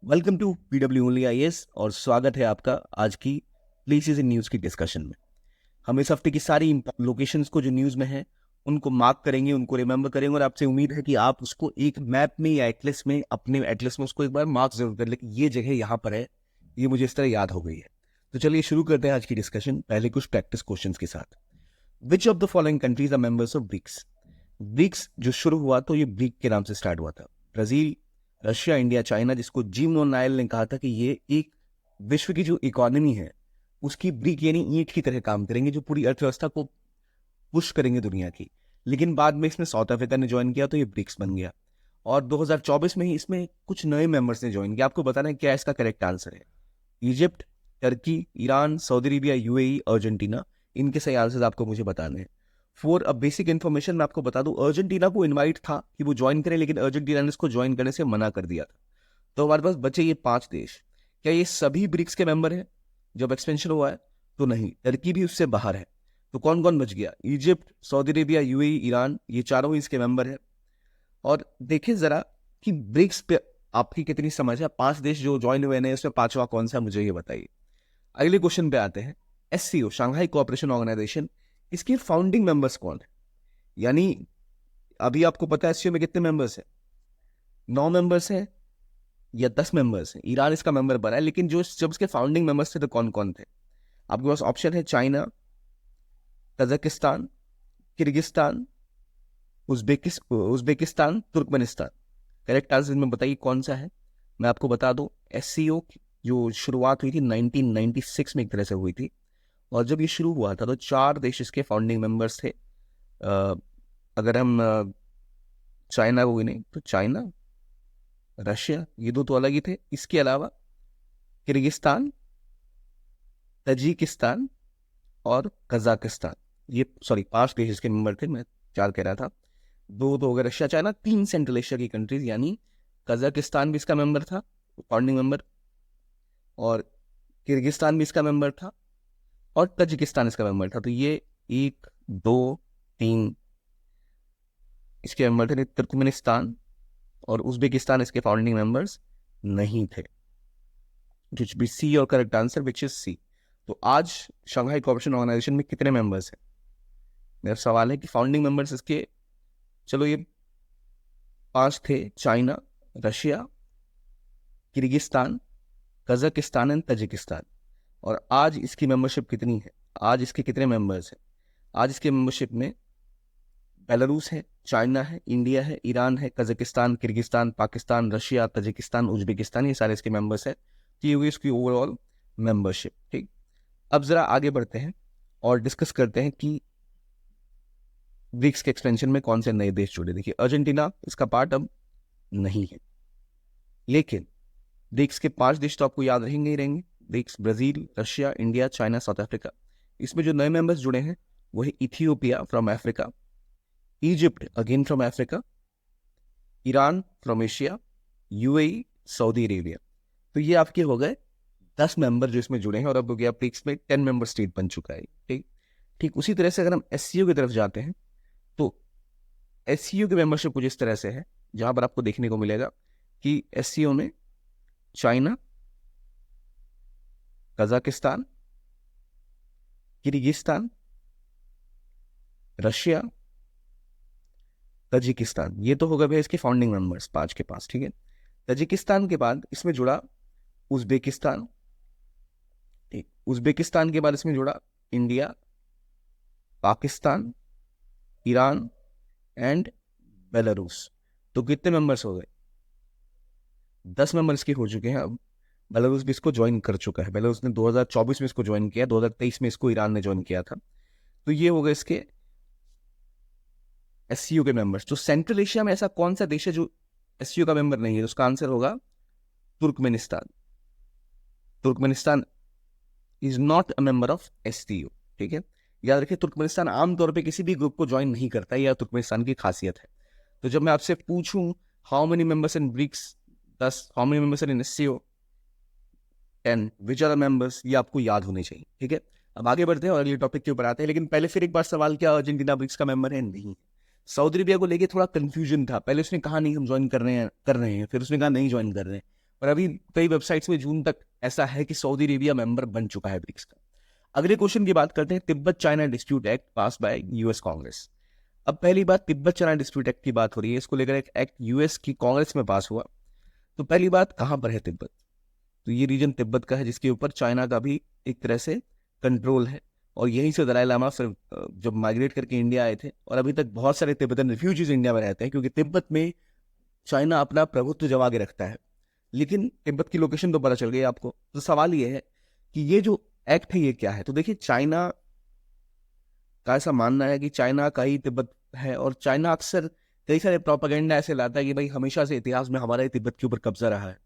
Welcome to PW only IAS और स्वागत है आपका आज की प्लेसेस इन न्यूज़ की डिस्कशन में। हम इस हफ्ते की सारी लोकेशंस को जो न्यूज़ में है उनको मार्क करेंगे, उनको रिमेंबर करेंगे और आपसे उम्मीद है कि आप उसको एक मैप में या एटलस में, अपने एटलस में उसको एक बार मार्क जरूर कर ले कि ये जगह यहाँ पर है, ये मुझे इस तरह याद हो गई है। तो चलिए शुरू करते हैं आज की डिस्कशन पहले कुछ प्रैक्टिस क्वेश्चन के साथ। Which of the following countries are members of BRICS? BRICS जो शुरू हुआ तो ये ब्रिक के नाम से स्टार्ट हुआ था। ब्राजील, रशिया, इंडिया, चाइना, जिसको जिम नायल ने कहा था कि ये एक विश्व की जो इकोनॉमी है उसकी ब्रिक यानी ईंट की तरह काम करेंगे, जो पूरी अर्थव्यवस्था को पुश करेंगे दुनिया की। लेकिन बाद में इसमें साउथ अफ्रीका ने ज्वाइन किया तो ये ब्रिक्स बन गया और 2024 में ही इसमें कुछ नए मेंबर्स ने ज्वाइन किया। आपको बताना है क्या इसका करेक्ट आंसर है। Egypt, Turkey, Iran, Saudi Arabia, UAE, Argentina, इनके सही आंसर आपको मुझे बताने हैं। फॉर अ बेसिक इन्फॉर्मेशन मैं आपको बता दूं, अर्जेंटीना को इनवाइट था कि वो ज्वाइन करें, लेकिन अर्जेंटीना ने इसको ज्वाइन करने से मना कर दिया था। तो हमारे पास बचे ये 5 देश। क्या ये सभी ब्रिक्स के मेंबर हैं जब एक्सपेंशन हुआ है? तो नहीं, टर्की भी उससे बाहर है। तो कौन कौन बच गया? Egypt, Saudi Arabia, UAE, Iran, ये चारों ही इसके मेंबर हैं। और देखिए जरा कि ब्रिक्स पे आपकी कितनी समझ है। 5 देश जो ज्वाइन हुए हैं उसमें पांचवा कौन सा, मुझे ये बताइए। अगले क्वेश्चन पे आते हैं। एससीओ, शांघाई कोऑपरेशन ऑर्गेनाइजेशन, इसके फाउंडिंग मेंबर्स कौन है? यानी अभी आपको पता है एससीओ में कितने मेंबर्स हैं? 9 मेंबर्स हैं या 10 मेंबर्स हैं? ईरान इसका मेंबर बना है, लेकिन जो जब इसके फाउंडिंग मेंबर्स थे तो कौन कौन थे? आपके पास ऑप्शन है China, Kazakhstan, Kyrgyzstan, Uzbekistan, Turkmenistan. Correct answer में बताइए कौन सा है। मैं आपको बता दूं, एससीओ जो शुरुआत हुई थी 1996 में एक तरह से हुई थी, और जब ये शुरू हुआ था तो 4 देश इसके फाउंडिंग मेंबर्स थे। अगर हम चाइना को नहीं तो चाइना, रशिया, ये दो तो अलग ही थे। इसके अलावा किर्गिस्तान, तजिकिस्तान और कजाकिस्तान, ये सॉरी 5 देश इसके मेंबर थे, मैं 4 कह रहा था। 2 तो हो गए रशिया, चाइना, 3 सेंट्रल एशिया की कंट्रीज, यानी कजाकिस्तान भी इसका मेंबर था, फाउंडिंग मेंबर, और किर्गिस्तान भी इसका मेंबर था, और तजिकिस्तान इसका मेंबर था। तो ये 1 2 3 इसके मेंबर थे। तुर्कमेनिस्तान और उज्बेकिस्तान इसके फाउंडिंग मेंबर्स नहीं थे। विच बी सी और correct answer, which is C. तो आज शंघाई कोऑपरेशन ऑर्गेनाइजेशन में कितने मेंबर्स हैं? मेरा सवाल है कि फाउंडिंग मेंबर्स इसके, चलो ये 5 थे, China, Russia, Kyrgyzstan, Kazakhstan and Tajikistan. और आज इसकी मेंबरशिप कितनी है? आज इसके कितने मेंबर्स हैं? आज इसके मेंबरशिप में बेलारूस है, चाइना है, इंडिया है, ईरान है, Kazakhstan, Kyrgyzstan, Pakistan, Russia, Tajikistan, Uzbekistan, ये सारे इसके मेंबर्स हैं। तो ये हुई इसकी ओवरऑल मेंबरशिप। ठीक, अब जरा आगे बढ़ते हैं और डिस्कस करते हैं कि ब्रिक्स के एक्सपेंशन में कौन से नए देश जुड़े। देखिए अर्जेंटीना इसका पार्ट अब नहीं है, लेकिन ब्रिक्स के 5 देश तो आपको याद रहेंगे ही रहेंगे। BRICS Brazil, Russia, India, China, South Africa. इसमें जो नए मेंबर्स जुड़े हैं वो है Ethiopia from Africa, Egypt again from Africa, Iran from Asia, UAE, Saudi Arabia. तो ये आपके हो गए 10 मेंबर जो इसमें जुड़े हैं, और अब हो गया ब्रिक्स में 10 मेंबर स्टेट बन चुका है। ठीक ठीक उसी तरह से अगर हम एससीओ की तरफ जाते हैं तो एससीओ की मेंबरशिप कुछ इस तरह से है, जहां पर आपको देखने को मिलेगा कि एससीओ में China, Kazakhstan, Kyrgyzstan, Russia, Tajikistan, ये तो होगा भैया इसके फाउंडिंग मेंबर्स 5 के पास। ठीक है, तजिकिस्तान के बाद इसमें जुड़ा उज्बेकिस्तान। ठीक, उज्बेकिस्तान के बाद इसमें जुड़ा India, Pakistan, Iran and Belarus. तो कितने मेंबर्स हो गए? 10 मेंबर्स के हो चुके हैं। अब बेलारूस भी इसको ज्वाइन कर चुका है। बेलारूस ने 2024 में इसको ज्वाइन किया, 2023 में इसको ईरान ने ज्वाइन किया था। तो ये हो गए इसके एससीओ के मेंबर्स। तो सेंट्रल एशिया में ऐसा कौन सा देश है जो एससीओ का मेंबर नहीं है? उसका आंसर होगा Turkmenistan. Turkmenistan is not a member of SCO. ठीक है, याद रखिए तुर्कमेनिस्तान आमतौर पे किसी भी ग्रुप को ज्वाइन नहीं करता है, यह तुर्कमेनिस्तान की खासियत है। तो जब मैं आपसे पूछूं how many members in BRICS 10, how many members in SCO 10, which are the members, ये आपको याद होने चाहिए। ठीक है, अब आगे बढ़ते हैं और अगले टॉपिक के ऊपर आते हैं। लेकिन पहले फिर एक बार सवाल, क्या अर्जेंटीना ब्रिक्स का मेंबर है? नहीं। सऊदी अरेबिया को लेके थोड़ा कंफ्यूजन था, पहले उसने कहा नहीं हम ज्वाइन कर रहे हैं, फिर उसने कहा नहीं ज्वाइन कर रहे हैं। और अभी कई वेबसाइट्स में जून तक ऐसा है कि सऊदी अरेबिया मेंबर बन चुका है ब्रिक्स का। अगले क्वेश्चन की बात करते हैं, तिब्बत चाइना डिस्प्यूट एक्ट पास बाय यूएस कांग्रेस। अब पहली बात, तिब्बत चाइना डिस्प्यूट एक्ट की बात हो रही है, इसको लेकर एक एक्ट यूएस की कांग्रेस में पास हुआ। तो पहली बात, कहां पर है तिब्बत? तो ये रीजन तिब्बत का है, जिसके ऊपर चाइना का भी एक तरह से कंट्रोल है, और यहीं से दलाई लामा फिर जब माइग्रेट करके इंडिया आए थे, और अभी तक बहुत सारे तिब्बतन रिफ्यूजीज इंडिया में रहते हैं, क्योंकि तिब्बत में चाइना अपना प्रभुत्व जमा के रखता है। लेकिन तिब्बत की लोकेशन तो पता चल गई आपको। तो सवाल ये है कि ये जो एक्ट है ये क्या है? तो देखिए, चाइना का ऐसा मानना है कि चाइना का ही तिब्बत है, और चाइना अक्सर कई सारे प्रोपेगेंडा ऐसे लाता है कि भाई हमेशा से इतिहास में हमारा ही तिब्बत के ऊपर कब्जा रहा है।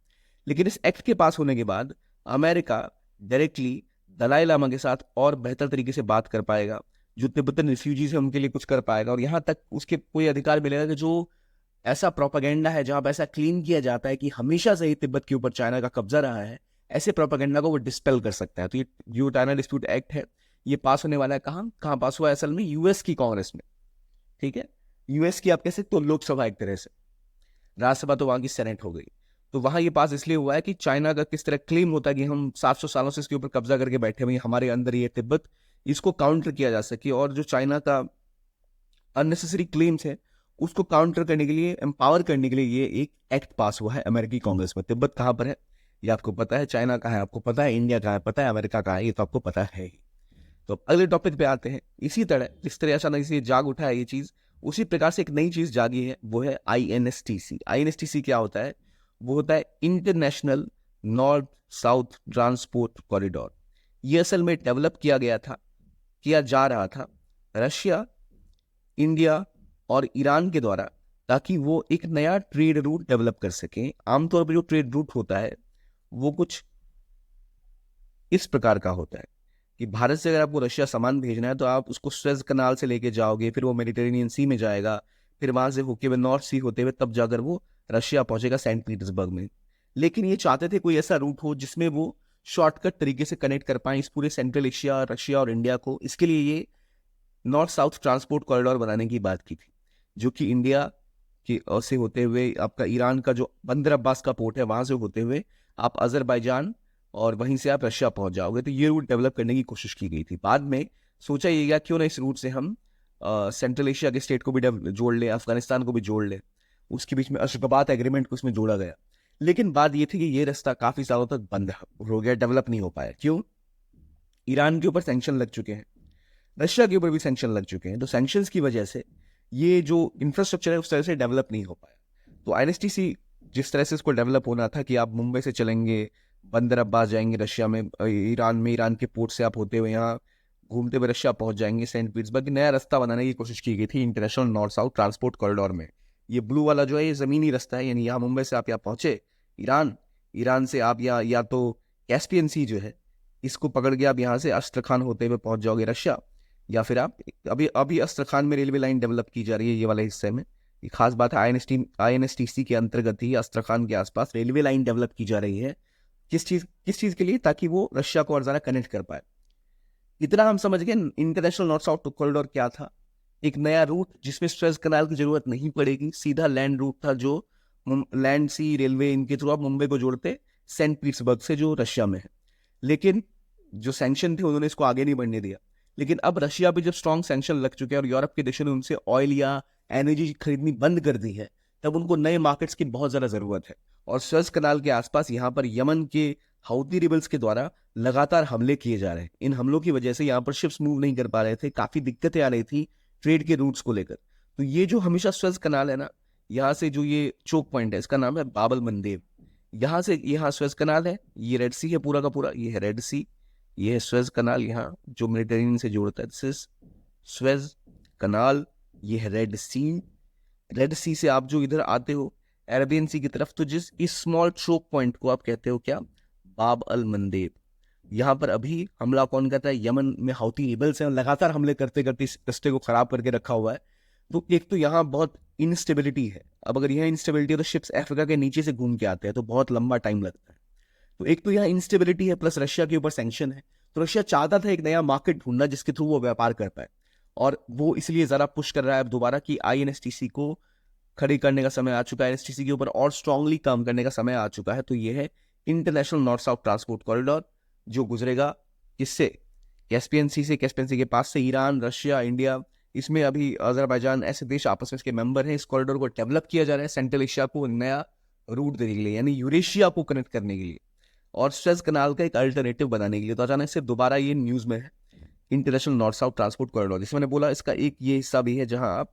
लेकिन इस एक्ट के पास होने के बाद अमेरिका डायरेक्टली दलाई लामा के साथ और बेहतर तरीके से बात कर पाएगा, जो तिब्बतन रिफ्यूजीज है उनके लिए कुछ कर पाएगा, और यहाँ तक उसके कोई अधिकार मिलेगा कि जो ऐसा प्रोपेगेंडा है जहां पर ऐसा क्लीन किया जाता है कि हमेशा से ही तिब्बत के ऊपर चाइना का कब्जा रहा है, ऐसे प्रोपेगेंडा को वो डिस्पेल कर सकता है। तो ये जो चाइना डिस्प्यूट एक्ट है ये पास होने वाला है। कहाँ कहाँ पास हुआ है? असल में यूएस की कांग्रेस में। ठीक है, यूएस की आप कह सकते हो लोकसभा एक तरह से, राज्यसभा तो वहां की सेनेट हो गई। तो वहां ये पास इसलिए हुआ है कि चाइना का किस तरह क्लेम होता है कि हम 700 सालों से इसके ऊपर कब्जा करके बैठे हुए, हमारे अंदर ये तिब्बत, इसको काउंटर किया जा सके, और जो चाइना का अननेसेसरी क्लेम्स है उसको काउंटर करने के लिए, एम्पावर करने के लिए ये एक एक्ट पास हुआ है अमेरिकी कांग्रेस में। तिब्बत कहां पर है ये आपको पता है, चाइना कहाँ है आपको पता है, इंडिया कहाँ है पता है, अमेरिका कहाँ है ये तो आपको पता है ही। तो अब अगले टॉपिक पे आते हैं। इसी तरह जिस तरह अचानक से जाग उठा है ये चीज, उसी प्रकार से एक नई चीज जागी है, वो है आईएनएसटीसी। आईएनएसटीसी क्या होता है? वो होता है international north south transport corridor. ये असल में डेवलप किया गया था, किया जा रहा था रशिया, इंडिया और ईरान के द्वारा, ताकि वो एक नया ट्रेड रूट डेवलप कर सकें। आमतौर पर जो ट्रेड रूट होता है वो कुछ इस प्रकार का होता है कि भारत से अगर आपको रशिया सामान भेजना है तो आप उसको स्वेज कनाल से लेके जाओगे, फिर वो मेडिटेरेनियन सी में जाएगा, फिर वहां से होके हुए नॉर्थ सी होते हुए तब जाकर वो रशिया पहुंचेगा सेंट पीटर्सबर्ग में। लेकिन ये चाहते थे कोई ऐसा रूट हो जिसमें वो शॉर्टकट तरीके से कनेक्ट कर पाए इस पूरे सेंट्रल एशिया, रशिया और इंडिया को। इसके लिए ये नॉर्थ साउथ ट्रांसपोर्ट कॉरिडोर बनाने की बात की थी, जो कि इंडिया की से होते हुए आपका ईरान का जो बंदर अब्बास का पोर्ट है वहां से होते हुए आप अजरबैजान और वहीं से आप रशिया पहुंच जाओगे। तो ये रूट डेवलप करने की कोशिश की गई थी। बाद में सोचा ये गया क्यों ना इस रूट से हम सेंट्रल एशिया के स्टेट को भी जोड़ ले, अफगानिस्तान को भी जोड़ ले। उसके बीच में अशगाबाद एग्रीमेंट को इसमें जोड़ा गया। लेकिन बात ये थी कि ये रास्ता काफी सालों तक बंद हो गया, डेवलप नहीं हो पाया। क्यों? ईरान के ऊपर सैंक्शन लग चुके हैं, रशिया के ऊपर भी सैंक्शन लग चुके हैं। तो सैंक्शंस की वजह से ये जो इंफ्रास्ट्रक्चर है उस तरह से डेवलप नहीं हो पाया। तो आईएनएसटीसी जिस तरह से इसको डेवलप होना था कि आप मुंबई से चलेंगे, बंदर अब्बास जाएंगे रशिया में, ईरान के पोर्ट से आप होते हुए यहाँ घूमते हुए रशिया पहुंच जाएंगे सेंट पीटर्सबर्ग, नया रास्ता बनाने की कोशिश की गई थी international north south transport corridor में। ये ब्लू वाला जो है ये जमीनी रास्ता है, यानी यहाँ मुंबई से आप यहाँ पहुंचे ईरान, ईरान से आप यहाँ या तो कैस्पियन सी जो है इसको पकड़ के आप यहाँ से अस्त्रखान होते हुए पहुंच जाओगे रशिया, या फिर आप अभी अभी अस्त्रखान में रेलवे लाइन डेवलप की जा रही है ये वाले हिस्से में। ये खास बात है, आईएनएसटीसी के अंतर्गत ही अस्त्रखान के आसपास रेलवे लाइन डेवलप की जा रही है। किस चीज के लिए? ताकि वो रशिया को और ज्यादा कनेक्ट कर पाए। इतना हम समझ गए। इंटरनेशनल नॉर्थ साउथ कॉरिडोर क्या था? एक नया रूट जिसमें स्वेज कनाल की जरूरत नहीं पड़ेगी, सीधा लैंड रूट था जो लैंड सी रेलवे इनके थ्रू आप मुंबई को जोड़ते सेंट पीटर्सबर्ग से जो रशिया में है। लेकिन जो सैंक्शन थे उन्होंने इसको आगे नहीं बढ़ने दिया। लेकिन अब रशिया पे जब स्ट्रॉन्ग सैंक्शन लग चुके हैं और यूरोप के देशों ने उनसे ऑयल या एनर्जी खरीदनी बंद कर दी है, तब उनको नए मार्केट्स की बहुत ज्यादा जरूरत है। और स्वेज कनाल के आसपास यहाँ पर यमन के हाउती रिबल्स के द्वारा लगातार हमले किए जा रहे हैं। इन हमलों की वजह से यहाँ पर शिप्स मूव नहीं कर पा रहे थे, काफी दिक्कतें आ रही थी ट्रेड के रूट्स को लेकर। तो ये जो हमेशा स्वेज कनाल है ना, यहाँ से जो ये चोक पॉइंट है इसका नाम है बाब अल मंदेब, यहाँ से यहाँ स्वेज कनाल है, ये रेड सी है पूरा का पूरा, ये है रेड सी, ये है स्वेज कनाल यहाँ जो मेडिटेरेनियन से जोड़ता है, दिस इज स्वेज कनाल। ये है रेड सी, रेड सी से आप जो इधर आते हो अरेबियन सी की तरफ, तो जिस इस स्मॉल चोक पॉइंट को आप कहते हो क्या? बाब अल मंदेब। यहाँ पर अभी हमला कौन करता है? यमन में हाउती रिबल्स हैं, लगातार हमले करते करते इस रास्ते को खराब करके रखा हुआ है। तो एक तो यहाँ बहुत इंस्टेबिलिटी है। अब अगर यहाँ इंस्टेबिलिटी है तो शिप्स अफ्रीका के नीचे से घूम के आते हैं तो बहुत लंबा टाइम लगता है। तो एक तो यहाँ इंस्टेबिलिटी है, प्लस रशिया के ऊपर सैंक्शन है। तो रशिया चाहता था एक नया मार्केट ढूंढना जिसके थ्रू वो व्यापार कर पाए, और वो इसलिए जरा पुश कर रहा है अब दोबारा कि आईएनएसटीसी को खड़ी करने का समय आ चुका है, एनएचटीसी के ऊपर और स्ट्रांगली काम करने का समय आ चुका है। तो ये है international north south transport corridor, जो गुजरेगा किससे, कैस्पियन सी से, कैस्पियन सी के पास से ईरान, रशिया, इंडिया, इसमें अभी अजरबैजान, ऐसे देश आपस में इसके मेंबर हैं। इस कॉरिडोर को डेवलप किया जा रहा है सेंट्रल एशिया को नया रूट देने के लिए, यानी यूरेशिया को कनेक्ट करने के लिए और स्वेज कनाल का एक अल्टरनेटिव बनाने के लिए। तो अचानक से दोबारा ये न्यूज में है international north south transport corridor. जैसे मैंने बोला, इसका एक ये हिस्सा भी है जहां आप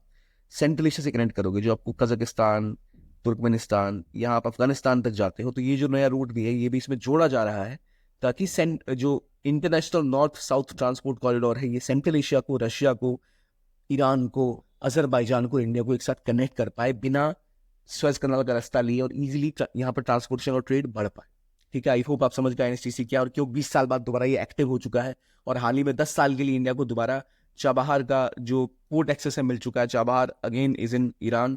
सेंट्रल एशिया से कनेक्ट करोगे, जो आपको कजाकिस्तान, तुर्कमेनिस्तान, यहाँ आप अफगानिस्तान तक जाते हो। तो ये जो नया रूट भी है ये भी इसमें जोड़ा जा रहा है, ताकि जो international north south transport corridor है ये सेंट्रल एशिया को, रशिया को, ईरान को, अजरबैजान को, इंडिया को एक साथ कनेक्ट कर पाए बिना स्वेज कनाल का रास्ता लिए, और इजीली यहाँ पर ट्रांसपोर्टेशन और ट्रेड बढ़ पाए। ठीक है, आई होप आप समझ गए एनएचटीसी क्या और क्यों 20 साल बाद दोबारा ये एक्टिव हो चुका है। और हाल ही में 10 साल के लिए इंडिया को दोबारा चाबहार का जो पोर्ट एक्सेस है मिल चुका है। Chabahar again is in Iran,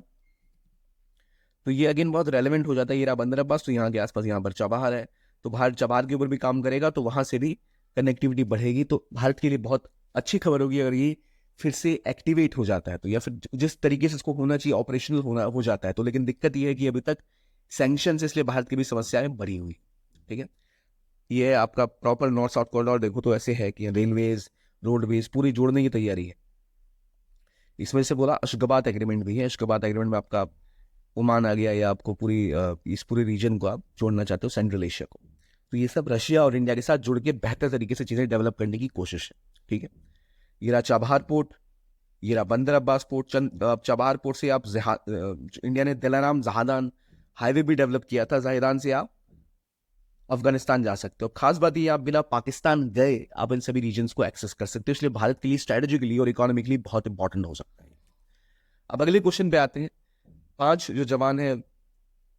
तो ये अगेन बहुत रेलेवेंट हो जाता है। ये रहा बंदर अब्बास, तो यहाँ के आसपास यहाँ पर चाबहार है, तो भारत चाबहार के ऊपर भी काम करेगा, तो वहां से भी कनेक्टिविटी बढ़ेगी। तो भारत के लिए बहुत अच्छी खबर होगी अगर ये फिर से एक्टिवेट हो जाता है, तो या फिर जिस तरीके से इसको होना चाहिए ऑपरेशनल होना हो जाता है। तो लेकिन दिक्कत ये है कि अभी तक सैंक्शन से इसलिए भारत की भी समस्याएं बढ़ी हुई। ठीक है, ये है आपका प्रॉपर नॉर्थ साउथ कॉरिडोर। देखो तो ऐसे है कि रेलवेज, रोडवेज पूरी जोड़ने की तैयारी है। इसमें से बोला अशगाबाद एग्रीमेंट भी है। अशगाबाद एग्रीमेंट में आपका ओमान आ गया, या आपको इस पूरी रीजन को आप जोड़ना चाहते हो सेंट्रल एशिया को। तो ये सब रशिया और इंडिया के साथ जुड़ के बेहतर तरीके से चीजें डेवलप करने की कोशिश है। ठीक है, ये रहा चाबहार पोर्ट, ये रहा बंदर अब्बास पोर्ट। चाबहार पोर्ट से आप इंडिया ने दिलाराम जहादान हाईवे भी डेवलप किया था, जहादान से आप अफगानिस्तान जा सकते हो। खास बात ये, आप बिना पाकिस्तान गए आप इन सभी रीजन्स को एक्सेस कर सकते हो, इसलिए भारत के लिए स्ट्रेटेजिकली और इकोनॉमिकली बहुत इंपॉर्टेंट हो सकता है। अब अगले क्वेश्चन पे आते हैं। 5 जो जवान है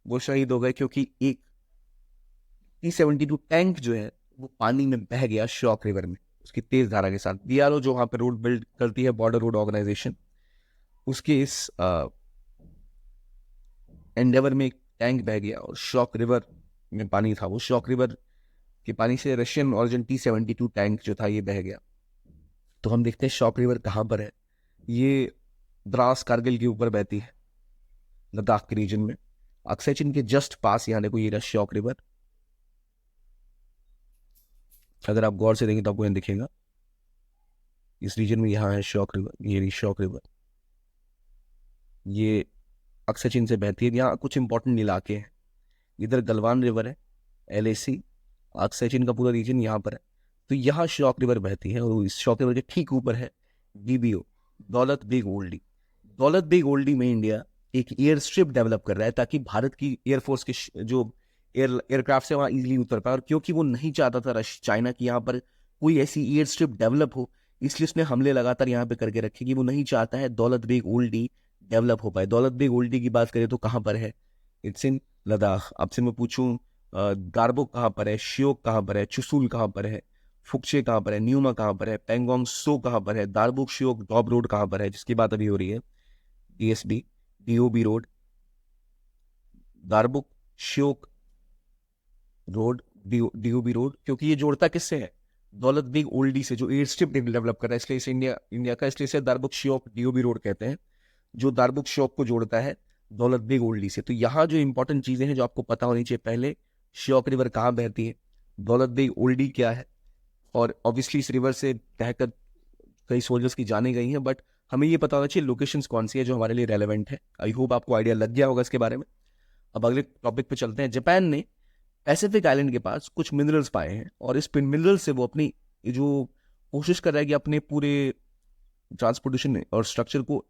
वो शहीद हो गए क्योंकि एक T-72 टैंक जो है वो पानी में बह गया शॉक रिवर में उसकी तेज धारा के साथ। बीआरओ जो वहां पे रोड बिल्ड करती है, बॉर्डर रोड ऑर्गेनाइजेशन, उसके इस एंडेवर में एक टैंक बह गया और शॉक रिवर में पानी था, वो शॉक रिवर के पानी से रशियन ऑरिजिन T-72 टैंक जो था ये बह गया। तो हम देखते हैं शॉक रिवर कहाँ पर है। ये द्रास कारगिल के ऊपर बहती है, लद्दाख के रीजन में, अक्सर चीन के जस्ट पास। यहाँ देखो ये रहा शॉक रिवर, अगर आप गौर से देखें तो आपको यहाँ दिखेगा इस रीजन में, यहाँ है शॉक रिवर, ये रही शॉक रिवर, ये अक्सर चीन से बहती है। यहाँ कुछ इंपॉर्टेंट इलाके हैं, इधर गलवान रिवर है, LAC, अक्सर चीन का पूरा रीजन यहाँ पर है। तो यहाँ शॉक रिवर बहती है और इस शॉक रिवर के ठीक ऊपर है DBO, दौलत बेग ओल्डी। दौलत बेग ओल्डी में इंडिया एक एयर स्ट्रिप डेवलप कर रहा है ताकि भारत की एयरफोर्स के जो एयरक्राफ्ट से वहां इजीली उतर पाए। और क्योंकि वो नहीं चाहता था चाइना की यहाँ पर कोई ऐसी एयर स्ट्रिप डेवलप हो, इसलिए उसने हमले लगातार यहाँ पे करके रखे कि वो नहीं चाहता है दौलत बेग ओल्डी डेवलप हो पाए। दौलत बेग ओल्डी की बात करें तो कहाँ पर है, इट्स इन लद्दाख। आपसे मैं पूछूं दारबुक कहाँ पर है, श्योक कहाँ पर है, चुसूल कहाँ पर है, फुक्चे कहाँ पर है, न्यूमा कहाँ पर है, पेंगोंग सो कहाँ पर है, दारबुक श्योक डॉब रोड कहाँ पर है, जिसकी बात अभी हो रही है, DOB road, Darbuk Shyok road, DOB road. क्योंकि ये जोड़ता किससे है, दौलत बेग ओल्डी से, जो एयर स्ट्रिप डेवलप कर रहा है, इसलिए इसे इंडिया का, इसलिए इसे दारबुक श्योक DOB रोड कहते हैं, जो दारबुक श्योक को जोड़ता है दौलत बेग ओल्डी से। तो यहाँ जो इंपॉर्टेंट चीजें हैं जो आपको पता होनी चाहिए, पहले श्योक रिवर कहाँ बहती है, दौलत बेग ओल्डी क्या है, और ऑब्वियसली इस रिवर से बहकर कई सोल्जर्स की जाने गई हैं, बट हमें ये पता होना चाहिए लोकेशंस कौन सी है जो हमारे लिए रेलेवेंट है। आई होप आपको आइडिया लग गया होगा इसके बारे में। अब अगले टॉपिक पे चलते हैं। जापान ने पैसिफिक आइलैंड के पास कुछ मिनरल्स पाए हैं और इस मिनरल से वो अपनी जो कोशिश कर रहा है कि अपने पूरे ट्रांसपोर्टेशन और स्ट्रक्चर को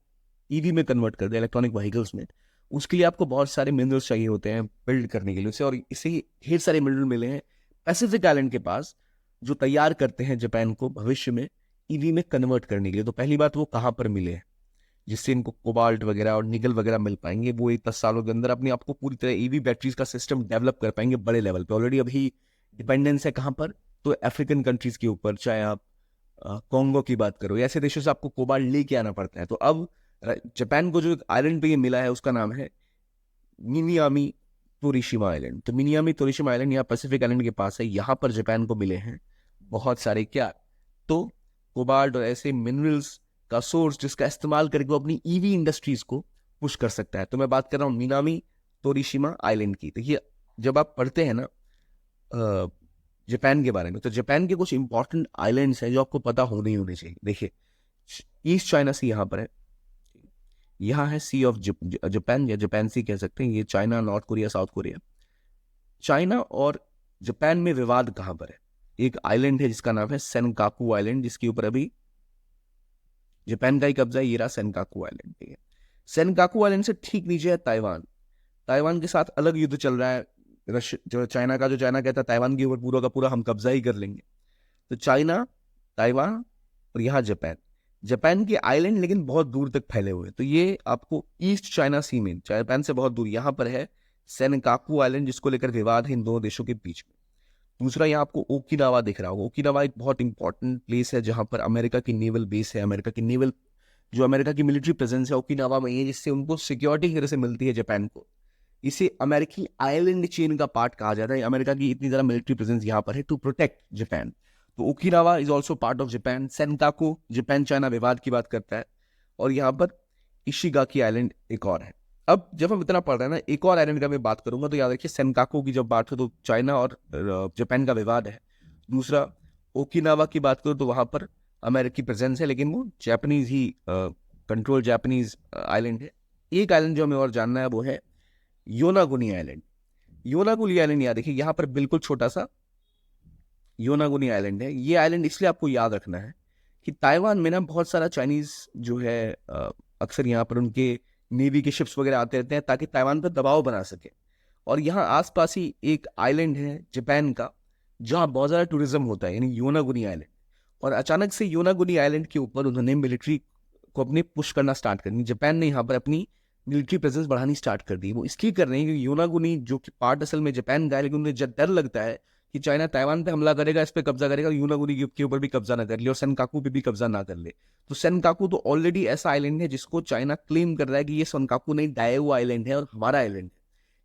EV में कन्वर्ट कर दे, इलेक्ट्रॉनिक व्हीकल्स में। उसके लिए आपको बहुत सारे मिनरल्स चाहिए होते हैं बिल्ड करने के लिए उसे, और इसे ढेर सारे मिनरल मिले हैं पैसिफिक आइलैंड के पास जो तैयार करते हैं जापान को भविष्य में EV में कन्वर्ट करने के लिए। तो पहली बात, वो कहाँ पर मिले हैं जिससे इनको कोबाल्ट वगैरह और निकल वगैरह मिल पाएंगे। वो 10 सालों के अंदर अपने आप को पूरी तरह EV बैटरीज का सिस्टम डेवलप कर पाएंगे बड़े लेवल पे। ऑलरेडी अभी डिपेंडेंस है कहाँ पर, तो अफ्रीकन कंट्रीज के ऊपर, चाहे आप कॉन्गो की बात करो, ऐसे देशों से आपको कोबाल्ट लेके आना पड़ता है। तो अब जापान को जो आइलैंड पे ये मिला है उसका नाम है मिनियामी तोरिशिमा आइलैंड। तो मिनियामी तोरिशिमा आइलैंड यहाँ पैसिफिक आइलैंड के पास है, यहाँ पर जापान को मिले हैं बहुत सारे क्या, तो कोबाल्ट और ऐसे मिनरल्स का सोर्स जिसका इस्तेमाल करके वो अपनी EV इंडस्ट्रीज को पुश कर सकता है। तो मैं बात कर रहा हूँ मिनामी तोरिशिमा आइलैंड की। देखिए जब आप पढ़ते हैं ना जापान के बारे में, तो जापान के कुछ इंपॉर्टेंट आइलैंड्स हैं जो आपको पता होने ही होने चाहिए। देखिए ईस्ट चाइना सी यहाँ पर है, यहाँ है सी ऑफ जापान या जापान सी कह सकते हैं, ये China, north Korea, south Korea. China और जापान में विवाद कहाँ पर है? एक आइलैंड है जिसका नाम है सेनकाकू आइलैंड, जिसके ऊपर अभी जापान का ही कब्जा है। ये रहा सेनकाकू आइलैंड, ठीक है। सेनकाकू आइलैंड से ठीक नीचे है ताइवान। ताइवान के साथ अलग युद्ध चल रहा है जो चाइना का, जो चाइना कहता है ताइवान के ऊपर पूरा का पूरा हम कब्जा ही कर लेंगे। तो चाइना, ताइवान और यहाँ जापान, जापान के आइलैंड लेकिन बहुत दूर तक फैले हुए हैं। तो ये आपको ईस्ट चाइना सी में जापान से बहुत दूर यहाँ पर है सेनकाकू आइलैंड, जिसको लेकर विवाद है इन दोनों देशों के बीच में। दूसरा यहाँ आपको ओकिनावा दिख रहा होगा। ओकिनावा एक बहुत इंपॉर्टेंट प्लेस है जहां पर अमेरिका की नेवल बेस है, अमेरिका की नेवल, जो अमेरिका की मिलिट्री प्रेजेंस है ओकिनावा में है, जिससे उनको सिक्योरिटी की तरह से मिलती है जापान को। इसे अमेरिकी आइलैंड चेन का पार्ट कहा जाता है। अमेरिका की इतनी ज्यादा मिलिट्री प्रेजेंस यहाँ पर है टू प्रोटेक्ट जापान। तो Okinawa is also part of Japan. Senkaku Japan China विवाद की बात करता है। और यहाँ पर इशिगाकी आइलैंड एक और है। अब जब हम इतना पढ़ रहे हैं ना, एक और आइलैंड का मैं बात करूंगा तो याद रखिए सेनकाकू की जब बात हो तो चाइना और जापान का विवाद है। दूसरा ओकिनावा की बात करूं तो वहां पर अमेरिकी प्रेजेंस है, लेकिन वो जापानीज ही कंट्रोल जापानीज आइलैंड है। एक आइलैंड जो हमें और जानना है वो है योनागुनी आइलैंड। योनागुनी आइलैंड याद देखिए, यहाँ पर बिल्कुल छोटा सा योनागुनी आइलैंड है। ये आइलैंड इसलिए आपको याद रखना है कि ताइवान में ना बहुत सारा चाइनीज जो है अक्सर यहाँ पर उनके नेवी के शिप्स वगैरह आते रहते हैं ताकि ताइवान पर दबाव बना सके। और यहाँ आसपास ही एक आइलैंड है जापान का जहाँ बहुत ज़्यादा टूरिज्म होता है, यानी योनागुनी आइलैंड। और अचानक से योनागुनी आइलैंड के ऊपर उन्होंने मिलिट्री को अपने पुश करना स्टार्ट कर दी। जापान ने यहाँ पर अपनी मिलिट्री प्रेजेंस बढ़ानी स्टार्ट कर दी। वो इसलिए कर रहे हैं क्योंकि योनागुनी जो कि पार्ट असल में जापान का है, लेकिन उन्हें जब डर लगता है कि चाइना ताइवान पे हमला करेगा, इस पे कब्जा करेगा, योनागुनी के ऊपर भी कब्जा ना कर ले और सेनकाकू पे भी कब्जा ना कर ले। तो सेनकाकू तो ऑलरेडी ऐसा आइलैंड है जिसको चाइना क्लेम कर रहा है कि ये सेनकाकू नहीं, डाएवो आइलैंड है और हमारा आइलैंड है।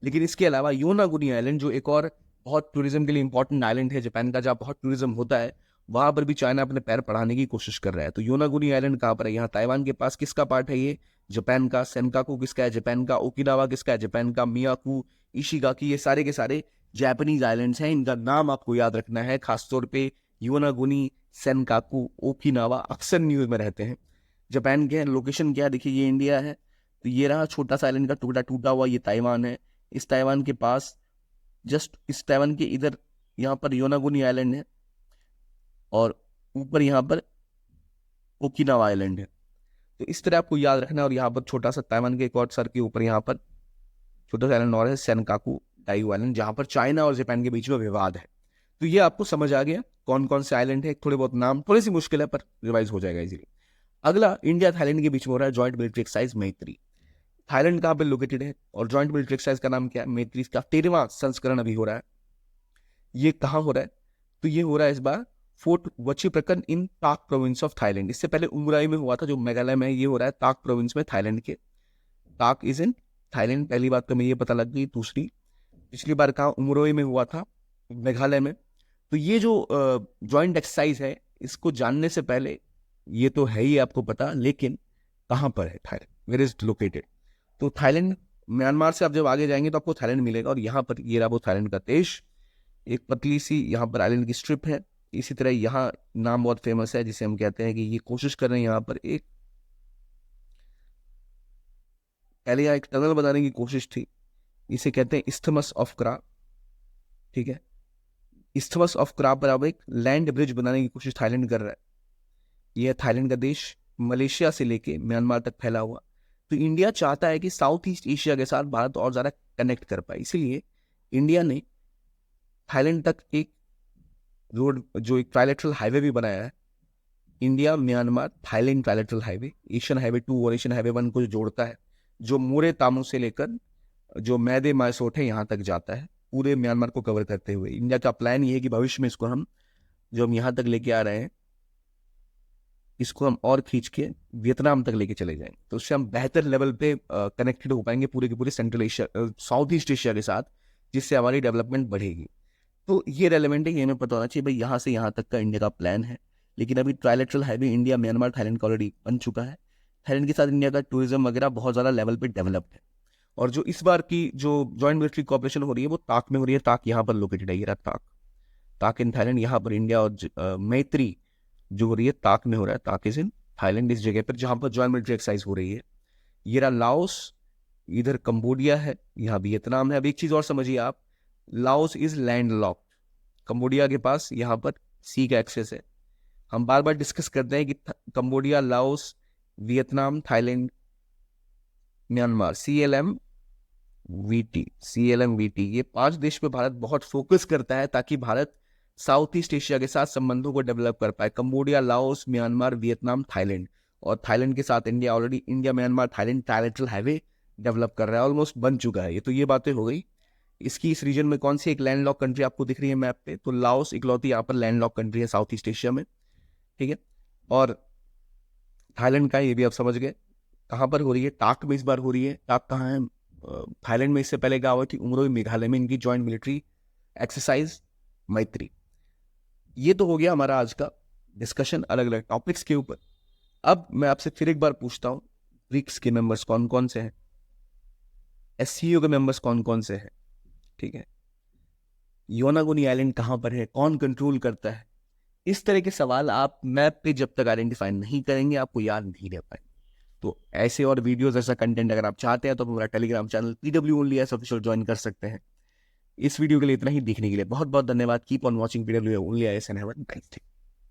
लेकिन इसके अलावा योनागुनी आइलैंड जो एक और बहुत टूरिज्म के लिए इंपॉर्टेंट आइलैंड है जापान का, जहाँ बहुत टूरिज्म होता है, वहां पर भी चाइना अपने पैर बढ़ाने की कोशिश कर रहा है। तो योनागुनी आइलैंड कहाँ पर है? यहाँ ताइवान के पास। किसका पार्ट है ये? जापान का। सेनकाकू किसका है? जापान का। ओकिनावा किसका है? जापान का। मियाकू, इशिगाकी, ये सारे के सारे जापानीज आइलैंड्स हैं। इनका नाम आपको याद रखना है, खासतौर पे योनागुनी, सेनकाकू, ओकिनावा अक्सर न्यूज में रहते हैं। जापान के लोकेशन क्या है देखिए, ये इंडिया है, तो ये रहा छोटा सा आइलैंड का टुकड़ा टूटा हुआ, ये ताइवान है। इस ताइवान के पास जस्ट इस ताइवान के इधर यहाँ पर योनागुनी आइलैंड है और ऊपर यहाँ पर ओकिनावा आइलैंड है। तो इस तरह आपको याद रखना है। और यहाँ पर छोटा सा ताइवान के एक और सर के ऊपर यहाँ पर छोटा सा आइलैंड और है, सेनकाकू डाइऊ आइलैंड, जहाँ पर चाइना और जापान के बीच में विवाद है। तो ये आपको समझ आ गया कौन कौन से आइलैंड है। थोड़े बहुत नाम थोड़ी सी मुश्किल है पर रिवाइज हो जाएगा इजीली। अगला इंडिया थाईलैंड के बीच में हो रहा है जॉइंट मिलिट्री एक्सरसाइज मैत्री। थाईलैंड कहाँ पे लोकेटेड है और जॉइंट मिलिट्री एक्सरसाइज का नाम क्या है? मैत्री। इसका 13वां संस्करण अभी हो रहा है। ये कहाँ हो रहा है? तो ये हो रहा है इस बार फोर्ट वचिप्रकन इन ताक प्रोविंस ऑफ थाईलैंड। इससे पहले उमराई में हुआ था जो मेघालय में है। ये हो रहा है ताक प्रोविंस में, थाईलैंड के। ताक इज इन थाईलैंड, पहली बात तो मैं ये पता लग गई। दूसरी, पिछली बार कहाँ? उमरोई में हुआ था, मेघालय में। तो ये जो जॉइंट एक्सरसाइज है, इसको जानने से पहले ये तो है ही आपको पता, लेकिन कहाँ पर है थाईलैंड, वेयर इज लोकेटेड? तो थाईलैंड, म्यांमार से आप जब आगे जाएंगे तो आपको थाईलैंड मिलेगा। और यहाँ पर ये रहा वो थाईलैंड का देश। एक पतली सी यहाँ पर आइलैंड की स्ट्रिप है। इसी तरह यहाँ नाम बहुत फेमस है जिसे हम कहते हैं कि ये कोशिश कर रहे हैं यहाँ पर एक, पहले यहाँ एक टनल बनाने की कोशिश थी, इसे कहते हैं इस्थमस ऑफ क्रा, ठीक है। इस्थमस ऑफ क्रा पर अब एक लैंड ब्रिज बनाने की कोशिश थाईलैंड कर रहा है। यह थाईलैंड का देश मलेशिया से लेके म्यांमार तक फैला हुआ। तो इंडिया चाहता है कि साउथ ईस्ट एशिया के साथ भारत और ज्यादा कनेक्ट कर पाए, इसीलिए इंडिया ने थाईलैंड तक एक रोड, जो एक ट्राइलेटरल हाईवे भी बनाया है, India Myanmar Thailand trilateral highway, Asian highway 2 और एशियन हाईवे 1 को जो जोड़ता है, जो मोरे तामू से लेकर जो मैदे मायसोट है यहाँ तक जाता है, पूरे म्यांमार को कवर करते हुए। इंडिया का प्लान ये है कि भविष्य में इसको हम जो हम यहाँ तक लेके आ रहे हैं, इसको हम और खींच के वियतनाम तक लेके चले जाएंगे। तो उससे हम बेहतर लेवल पे कनेक्टेड हो पाएंगे पूरे के पूरे central Asia, south east Asia के साथ, जिससे हमारी डेवलपमेंट बढ़ेगी। तो ये रेलेवेंट है, ये हमें पता होना चाहिए भाई, यहाँ से यहाँ तक का इंडिया का प्लान है। लेकिन अभी trilateral highway India Myanmar Thailand का ऑलरेडी बन चुका है। थाईलैंड के साथ इंडिया का टूरिज्म वगैरह बहुत ज़्यादा लेवल पे डेवलप्ड है। और जो इस बार की जो जॉइंट मिलिट्री कॉपरेशन हो रही है वो ताक में हो रही है। ताक यहाँ पर लोकेटेड है, ये रहा ताक, ताक इन थाईलैंड। यहाँ पर इंडिया और मैत्री जो हो रही है ताक में हो रहा है। ताक इज इन थाईलैंड, इस जगह पर जहाँ पर जॉइंट मिलिट्री एक्सरसाइज हो रही है। ये रहा लाओस, इधर कंबोडिया है, यहाँ वियतनाम है। अब एक चीज और समझिए आप, Laos is land locked, Cambodia के पास यहाँ पर सी का एक्सेस है। हम बार बार डिस्कस करते हैं कि Cambodia, Laos, Vietnam, Thailand, Myanmar, CLMVT, ये 5 देश पे भारत बहुत फोकस करता है ताकि भारत साउथ ईस्ट एशिया के साथ संबंधों को डेवलप कर पाए। Cambodia, Laos, Myanmar, Vietnam, Thailand, और थाईलैंड के साथ India already, India Myanmar Thailand trilateral highway develop कर रहा है, ऑलमोस्ट बन चुका है। ये बातें हो गई। इसकी इस रीजन में कौन सी एक लैंड लॉक कंट्री आपको दिख रही है मैप पे, तो लाओस इकलौती यहाँ पर लैंड लॉक कंट्री है साउथ ईस्ट एशिया में, ठीक है। और थाईलैंड का ये भी आप समझ गए कहाँ पर हो रही है, टाक में इस बार हो रही है। टाक कहाँ है? थाईलैंड में। इससे पहले क्या हुआ थी, उमरोई मेघालय में इनकी जॉइंट मिलिट्री एक्सरसाइज मैत्री। ये तो हो गया हमारा आज का डिस्कशन अलग अलग टॉपिक्स के ऊपर। अब मैं आपसे फिर एक बार पूछता हूँ, ब्रिक्स के मेंबर्स कौन कौन से हैं, SCO के मेंबर्स कौन कौन से हैं, ठीक है, योनागोनी आइलैंड कहाँ पर है, कौन कंट्रोल करता है। इस तरह के सवाल आप मैप पे जब तक आइडेंटिफाई नहीं करेंगे आपको याद नहीं रह पाएंगे। तो ऐसे और वीडियोस, ऐसा कंटेंट अगर आप चाहते हैं तो हमारा Telegram channel PW Only AS official join कर सकते हैं। इस वीडियो के लिए इतना ही, देखने के लिए बहुत बहुत धन्यवाद। Keep on watching PW Only AS and have a nice day.